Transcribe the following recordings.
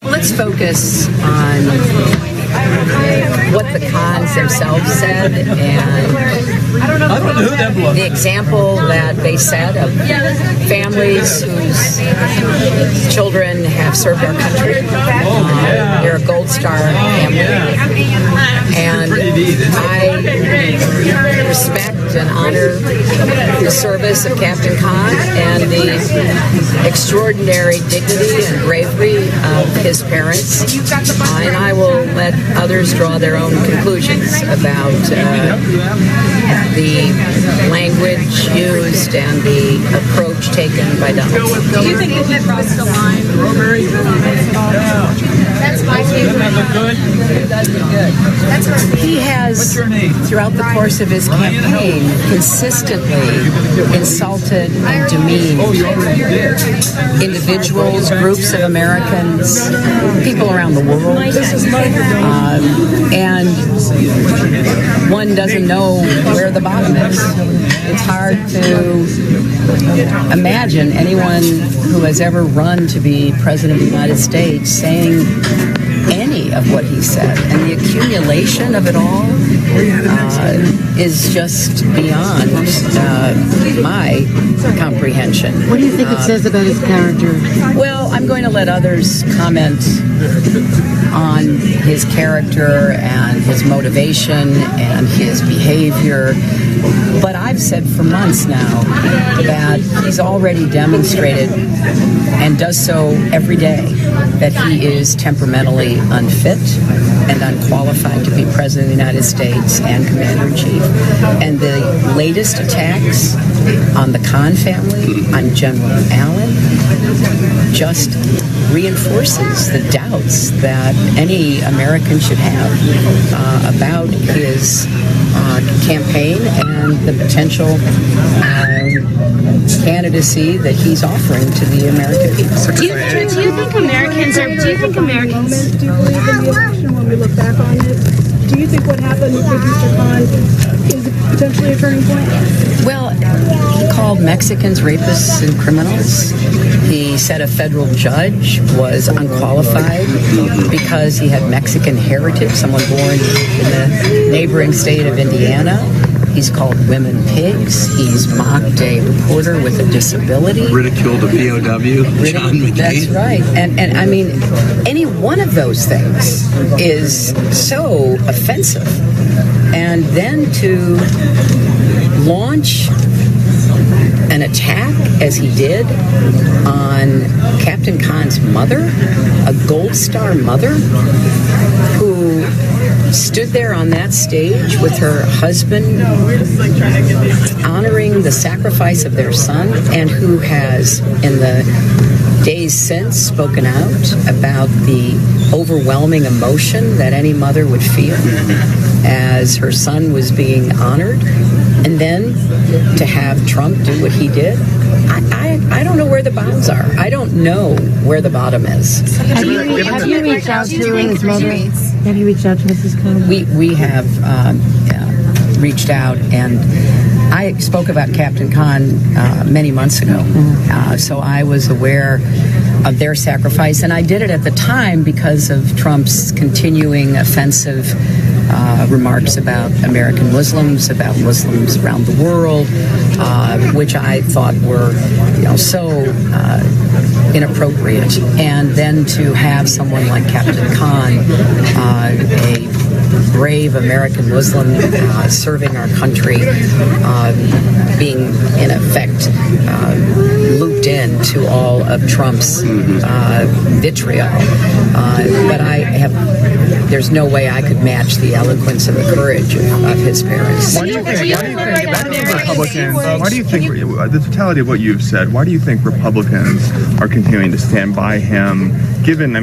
Let's focus on what the Khans themselves said and the example that they set of families whose children have served our country. They're a Gold Star family. And I respect and honor the service of Captain Khan and the extraordinary dignity and bravery of his parents. And I will let others draw their own conclusions about the language used and the approach taken by Donald Trump. Do you think it had crossed the line? That's my favorite. He has, throughout the course of his campaign, consistently insulted and demeaned individuals, groups of Americans, people around the world, and one doesn't know where the bottom is. It's hard to imagine anyone who has ever run to be president of the United States saying any of what he said, and the accumulation of it all is just beyond my comprehension. What do you think it says about his character? Well, I'm going to let others comment on his character and his motivation and his behavior. But I've said for months now that he's already demonstrated, and does so every day, that he is temperamentally unfit and unqualified to be President of the United States and Commander-in-Chief. And the latest attacks on the Khan family, on General Allen, just reinforces the doubts that any American should have about his campaign and the potential candidacy that he's offering to the American people. Do you think Americans are? Do you think Americans? Do you believe in the election when we look back on it? Do you think what happened with Mr. Khan is potentially a turning point? Well, he called Mexicans rapists and criminals. He said a federal judge was unqualified because he had Mexican heritage, someone born in the neighboring state of Indiana. He's called women pigs. He's mocked a reporter with a disability. Ridiculed a POW, John McCain. That's right. And I mean, any one of those things is so offensive. And then to launch an attack, as he did, on Captain Khan's mother, a Gold Star mother, who stood there on that stage with her husband honoring the sacrifice of their son, and who has, in the days since, spoken out about the overwhelming emotion that any mother would feel as her son was being honored. And then to have Trump do what he did, I don't know where the bounds are. I don't know where the bottom is. Have you reached out to his mother? Have you reached out to Mrs. Khan? We have reached out, and I spoke about Captain Khan many months ago. So I was aware of their sacrifice, and I did it at the time because of Trump's continuing offensive remarks about American Muslims, about Muslims around the world, which I thought were, so inappropriate. And then to have someone like Captain Khan, a brave American Muslim serving our country, being in effect looped into all of Trump's vitriol. But there's no way I could match the eloquence and the courage of his parents. Why do you think Republicans, the totality of what you've said, why do you think Republicans are continuing to stand by him, given,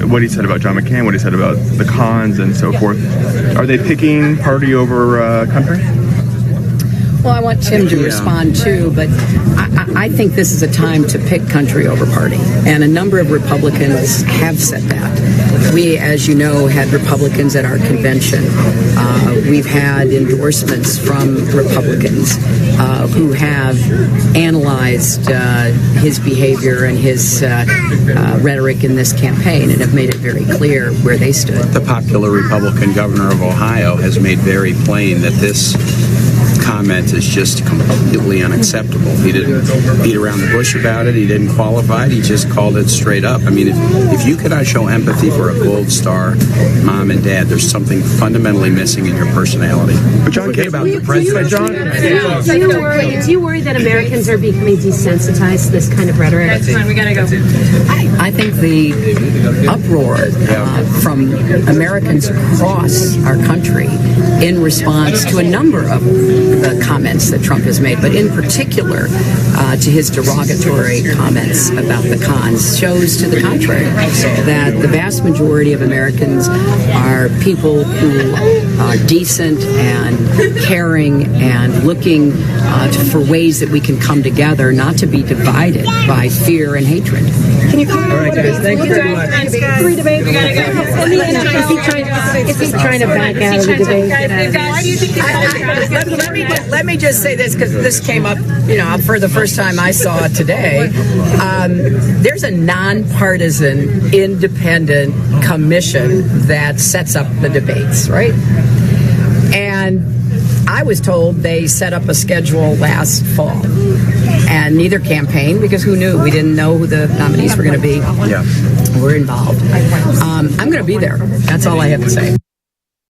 what he said about John McCain, what he said about the Khans and so forth? Are they picking party over country? Well, I want Tim to respond too, but I think this is a time to pick country over party. And a number of Republicans have said that. We, as you know, had Republicans at our convention. We've had endorsements from Republicans who have analyzed his behavior and his rhetoric in this campaign and have made it very clear where they stood. The popular Republican governor of Ohio has made very plain that this comment is just completely unacceptable. He didn't beat around the bush about it. He didn't qualify it. He just called it straight up. I mean, if you cannot show empathy for a gold star mom and dad, there's something fundamentally missing in your personality. But John, Forget about the president. Do you worry that Americans are becoming desensitized to this kind of rhetoric? That's fine, we gotta go. I think the uproar from Americans across our country in response to a number of the comments that Trump has made, but in particular to his derogatory comments about the cons, shows to the contrary, that the vast majority of Americans are people who are decent and caring and looking for ways that we can come together, not to be divided by fear and hatred. Can you comment? All right, guys, thank you very much. Three debates. We gotta go. Is he trying to back out of the debate? Why do you think Let me just say this, because this came up, for the first time I saw it today. There's a nonpartisan, independent commission that sets up the debates, right? And I was told they set up a schedule last fall. And neither campaign, because who knew? We didn't know who the nominees were going to be. Yeah. We're involved. I'm going to be there. That's all I have to say.